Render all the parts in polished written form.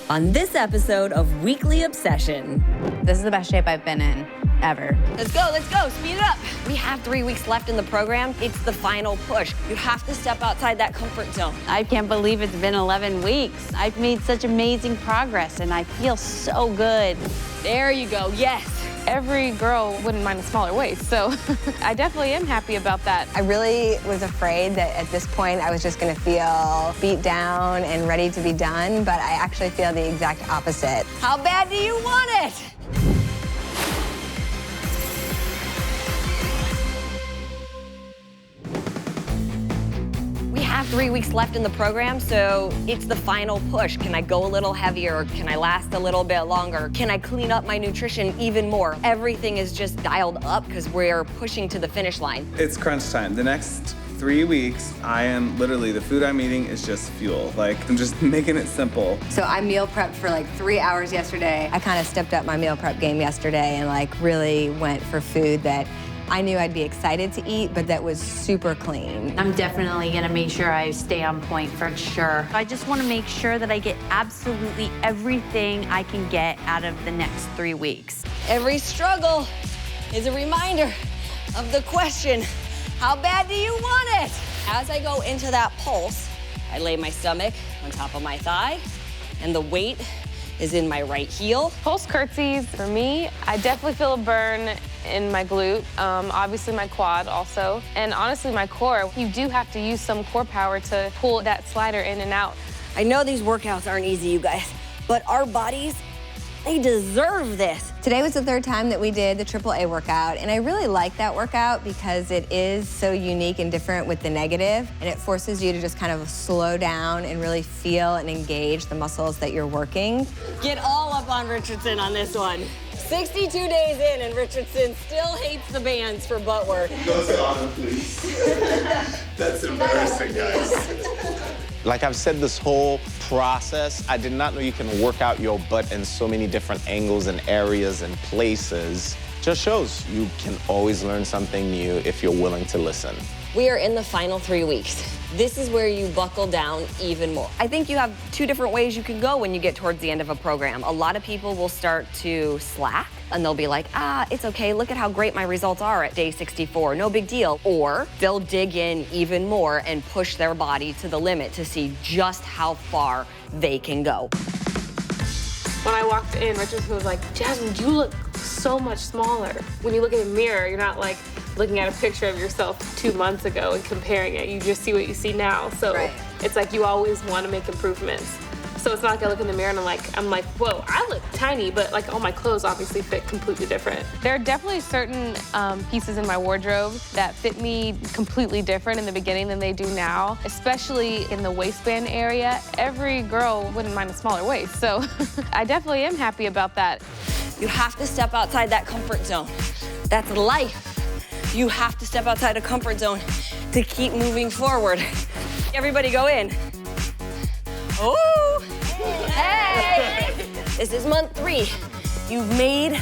on this episode of Weekly Obsession. This is the best shape I've been in ever. Let's go, speed it up. We have 3 weeks left in the program. It's the final push. You have to step outside that comfort zone. I can't believe it's been 11 weeks. I've made such amazing progress and I feel so good. There you go, yes. Every girl wouldn't mind a smaller waist, so I definitely am happy about that. I really was afraid that at this point I was just gonna feel beat down and ready to be done, but I actually feel the exact opposite. How bad do you want it? We have 3 weeks left in the program, so it's the final push. Can I go a little heavier? Can I last a little bit longer? Can I clean up my nutrition even more? Everything is just dialed up because we're pushing to the finish line. It's crunch time. The next 3 weeks, I am literally, the food I'm eating is just fuel. Like, I'm just making it simple. So I meal prepped for like 3 hours yesterday. I kind of stepped up my meal prep game yesterday and like really went for food that I knew I'd be excited to eat, but that was super clean. I'm definitely gonna make sure I stay on point for sure. I just wanna make sure that I get absolutely everything I can get out of the next 3 weeks. Every struggle is a reminder of the question, how bad do you want it? As I go into that pulse, I lay my stomach on top of my thigh, and the weight is in my right heel. Pulse curtsies, for me, I definitely feel a burn in my glute, obviously my quad also, and honestly my core. You do have to use some core power to pull that slider in and out. I know these workouts aren't easy, you guys, but our bodies, they deserve this. Today was the 3rd time that we did the AAA workout, and I really like that workout because it is so unique and different with the negative, and it forces you to just kind of slow down and really feel and engage the muscles that you're working. Get all up on Richardson on this one. 62 days in, and Richardson still hates the bands for butt work. Go sit on him, please. That's embarrassing, guys. Like I've said this whole process, I did not know you can work out your butt in so many different angles and areas and places. Just shows you can always learn something new if you're willing to listen. We are in the final 3 weeks. This is where you buckle down even more. I think you have 2 different ways you can go when you get towards the end of a program. A lot of people will start to slack and they'll be like, it's okay, look at how great my results are at day 64, no big deal. Or they'll dig in even more and push their body to the limit to see just how far they can go. When I walked in, Richardson was like, Jasmine, you look so much smaller. When you look in the mirror, you're not like looking at a picture of yourself 2 months ago and comparing it. You just see what you see now. So It's like you always want to make improvements. So it's not like I look in the mirror and I'm like, whoa, I look tiny, but like all my clothes obviously fit completely different. There are definitely certain pieces in my wardrobe that fit me completely different in the beginning than they do now, especially in the waistband area. Every girl wouldn't mind a smaller waist, so I definitely am happy about that. You have to step outside that comfort zone. That's life. You have to step outside a comfort zone to keep moving forward. Everybody go in. Oh, hey! This is month 3. You've made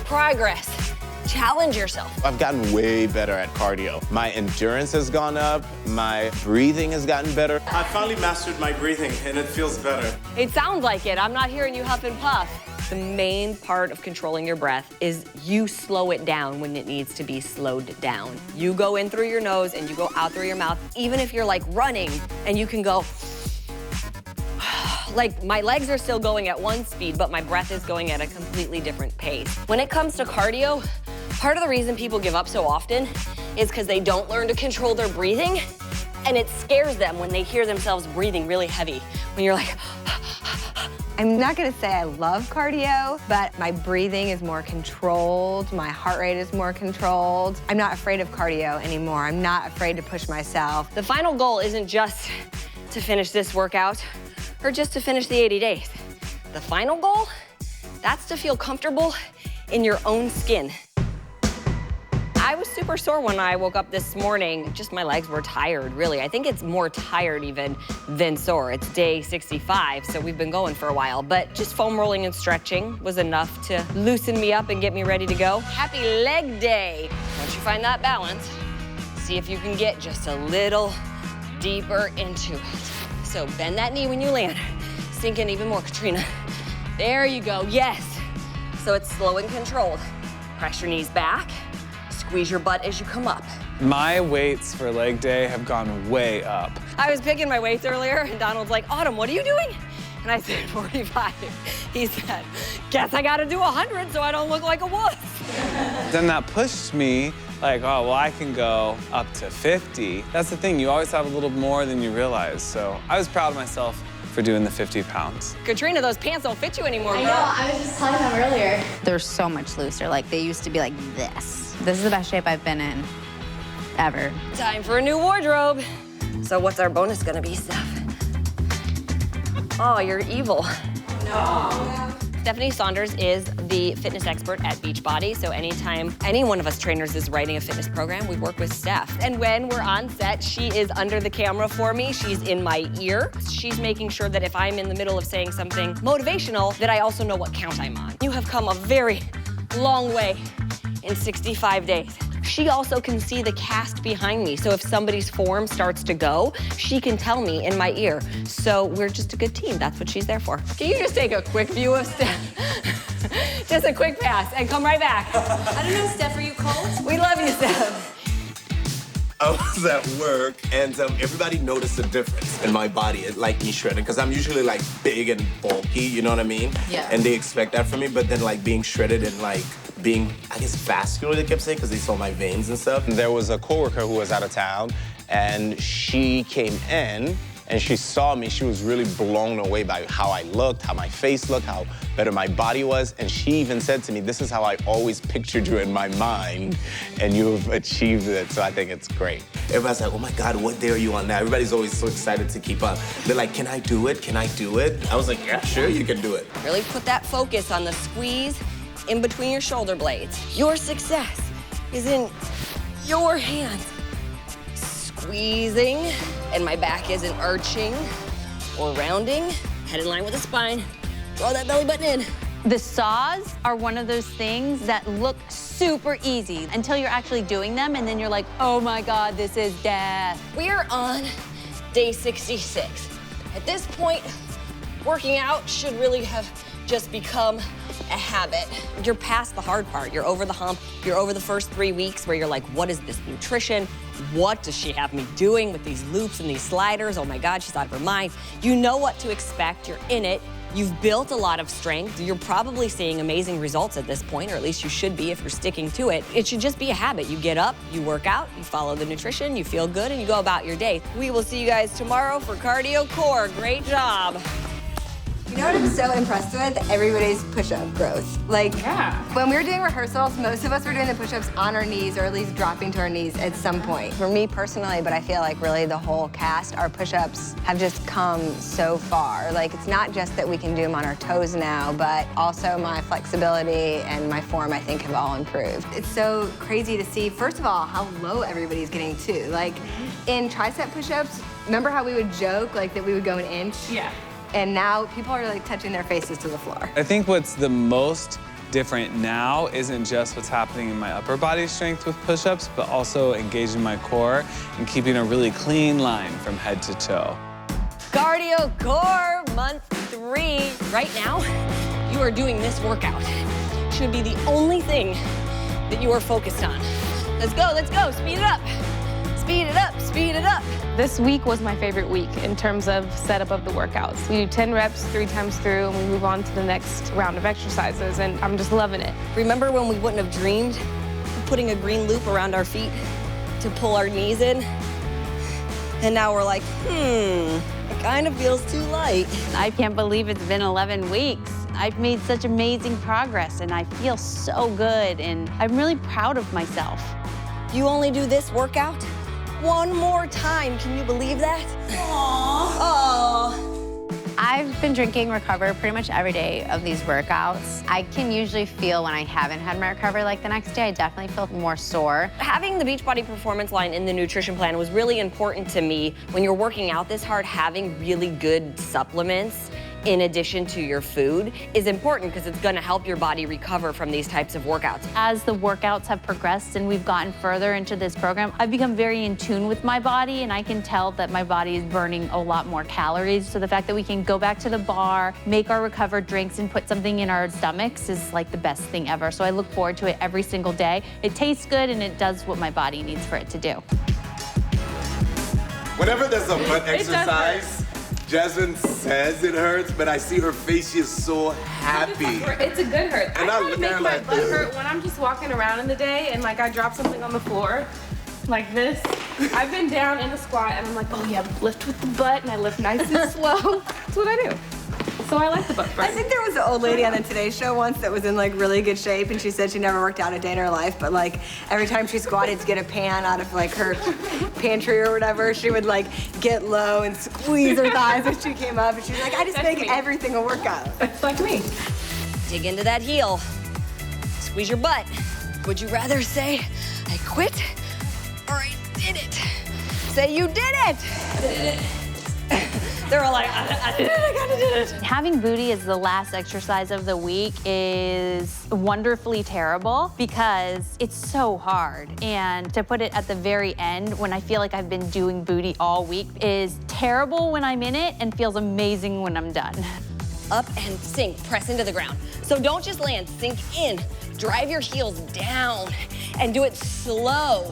progress. Challenge yourself. I've gotten way better at cardio. My endurance has gone up, my breathing has gotten better. I finally mastered my breathing, and it feels better. It sounds like it. I'm not hearing you huff and puff. The main part of controlling your breath is you slow it down when it needs to be slowed down. You go in through your nose and you go out through your mouth, even if you're like running and you can go, like my legs are still going at one speed, but my breath is going at a completely different pace. When it comes to cardio, part of the reason people give up so often is because they don't learn to control their breathing, and it scares them when they hear themselves breathing really heavy. When you're like, I'm not gonna say I love cardio, but my breathing is more controlled, my heart rate is more controlled. I'm not afraid of cardio anymore. I'm not afraid to push myself. the final goal isn't just to finish this workout or just to finish the 80 days. The final goal, that's to feel comfortable in your own skin. I was super sore when I woke up this morning. Just my legs were tired, really. I think it's more tired even than sore. It's day 65, so we've been going for a while. But just foam rolling and stretching was enough to loosen me up and get me ready to go. Happy leg day. Once you find that balance, see if you can get just a little deeper into it. So bend that knee when you land. Sink in even more, Katrina. There you go, yes. So it's slow and controlled. Press your knees back, squeeze your butt as you come up. My weights for leg day have gone way up. I was picking my weights earlier, and Donald's like, Autumn, what are you doing? And I said, 45. He said, guess I gotta do 100 so I don't look like a wuss. Then that pushed me, like, oh, well, I can go up to 50. That's the thing, you always have a little more than you realize. So I was proud of myself for doing the 50 pounds. Katrina, those pants don't fit you anymore, girl. I know, I was just telling them earlier. They're so much looser. Like, they used to be like this. This is the best shape I've been in ever. Time for a new wardrobe. So what's our bonus gonna be, Steph? Oh, you're evil. No. Stephanie Saunders is the fitness expert at Beachbody, so anytime any one of us trainers is writing a fitness program, we work with Steph. And when we're on set, she is under the camera for me. She's in my ear. She's making sure that if I'm in the middle of saying something motivational, that I also know what count I'm on. You have come a very long way in 65 days. She also can see the cast behind me, so if somebody's form starts to go, she can tell me in my ear. So we're just a good team. That's what she's there for. Can you just take a quick view of Steph? Just a quick pass and come right back. I don't know, Steph, are you cold? We love you, Steph. I was at work, and everybody noticed a difference in my body. It liked me shredded, because I'm usually like big and bulky, you know what I mean? Yeah. And they expect that from me, but then like being shredded and like being, I guess, vascular, they kept saying, because they saw my veins and stuff. There was a coworker who was out of town, and she came in, and she saw me. She was really blown away by how I looked, how my face looked, how better my body was. And she even said to me, this is how I always pictured you in my mind, and you've achieved it. So I think it's great. Everybody's like, oh my God, what day are you on now? Everybody's always so excited to keep up. They're like, can I do it? Can I do it? I was like, yeah, sure, you can do it. Really put that focus on the squeeze in between your shoulder blades. Your success is in your hands. Squeezing, and my back isn't arching or rounding. Head in line with the spine. Throw that belly button in. The saws are one of those things that look super easy until you're actually doing them, and then you're like, oh my God, this is death. We are on day 66. At this point, working out should really have just become a habit. You're past the hard part. You're over the hump. You're over the first 3 weeks where you're like, what is this nutrition? What does she have me doing with these loops and these sliders? Oh my God, she's out of her mind. You know what to expect. You're in it. You've built a lot of strength. You're probably seeing amazing results at this point, or at least you should be if you're sticking to it. It should just be a habit. You get up, you work out, you follow the nutrition, you feel good, and you go about your day. We will see you guys tomorrow for Cardio Core. Great job. You know what I'm so impressed with? Everybody's push-up growth. Like, when we were doing rehearsals, most of us were doing the push-ups on our knees, or at least dropping to our knees at some point. For me personally, but I feel like really the whole cast, our push-ups have just come so far. Like, it's not just that we can do them on our toes now, but also my flexibility and my form, I think, have all improved. It's so crazy to see, first of all, how low everybody's getting too. Like, in tricep push-ups, remember how we would joke, like, that we would go an inch? Yeah. And now people are like touching their faces to the floor. I think what's the most different now isn't just what's happening in my upper body strength with push-ups, but also engaging my core and keeping a really clean line from head to toe. Cardio Core month 3. Right now, you are doing this workout. Should be the only thing that you are focused on. Let's go, speed it up. Speed it up, speed it up. This week was my favorite week in terms of setup of the workouts. We do 10 reps 3 times through, and we move on to the next round of exercises, and I'm just loving it. Remember when we wouldn't have dreamed of putting a green loop around our feet to pull our knees in? And now we're like, it kind of feels too light. I can't believe it's been 11 weeks. I've made such amazing progress, and I feel so good, and I'm really proud of myself. You only do this workout one more time. Can you believe that? Aww. I've been drinking Recover pretty much every day of these workouts. I can usually feel when I haven't had my Recover, like the next day, I definitely feel more sore. Having the Beachbody Performance line in the nutrition plan was really important to me. When you're working out this hard, having really good supplements in addition to your food is important because it's gonna help your body recover from these types of workouts. As the workouts have progressed and we've gotten further into this program, I've become very in tune with my body, and I can tell that my body is burning a lot more calories. So the fact that we can go back to the bar, make our recovered drinks, and put something in our stomachs is like the best thing ever. So I look forward to it every single day. It tastes good and it does what my body needs for it to do. Whenever there's a butt exercise, Jasmine says it hurts, but I see her face, she is so happy. It's a good hurt. And I I try look to make at her my like, butt "Ugh." hurt when I'm just walking around in the day and like I drop something on the floor, like this. I've been down in a squat and I'm like, oh yeah, lift with the butt, and I lift nice and slow. That's what I do. So I like the butt burn. I think there was an old lady on the Today Show once that was in like really good shape, and she said she never worked out a day in her life, but like every time she squatted to get a pan out of like her pantry or whatever, she would like get low and squeeze her thighs when she came up, and she was like, I just make everything a workout. It's like me. Dig into that heel, squeeze your butt. Would you rather say, I quit, or I did it? Say you did it! They're all like, I did it, I kinda did it. Having booty as the last exercise of the week is wonderfully terrible because it's so hard. And to put it at the very end, when I feel like I've been doing booty all week, is terrible when I'm in it and feels amazing when I'm done. Up and sink, press into the ground. So don't just land, sink in. Drive your heels down and do it slow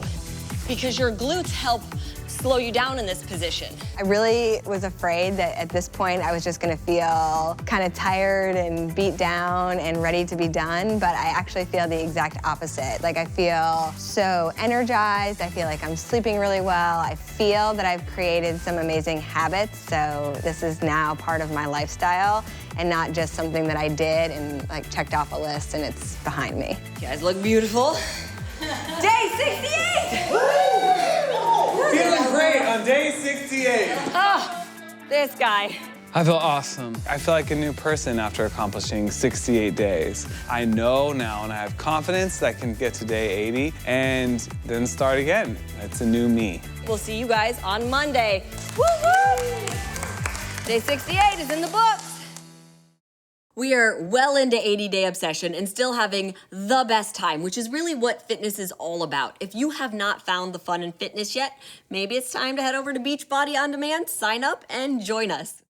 because your glutes help slow you down in this position. I really was afraid that at this point I was just gonna feel kind of tired and beat down and ready to be done, but I actually feel the exact opposite. Like I feel so energized, I feel like I'm sleeping really well, I feel that I've created some amazing habits, so this is now part of my lifestyle and not just something that I did and like checked off a list and it's behind me. You guys look beautiful. Day 68! Feeling great on day 68. Oh, this guy. I feel awesome. I feel like a new person after accomplishing 68 days. I know now and I have confidence that I can get to day 80 and then start again. It's a new me. We'll see you guys on Monday. Woo woo! Day 68 is in the books. We are well into 80-day obsession and still having the best time, which is really what fitness is all about. If you have not found the fun in fitness yet, maybe it's time to head over to Beachbody On Demand, sign up, and join us.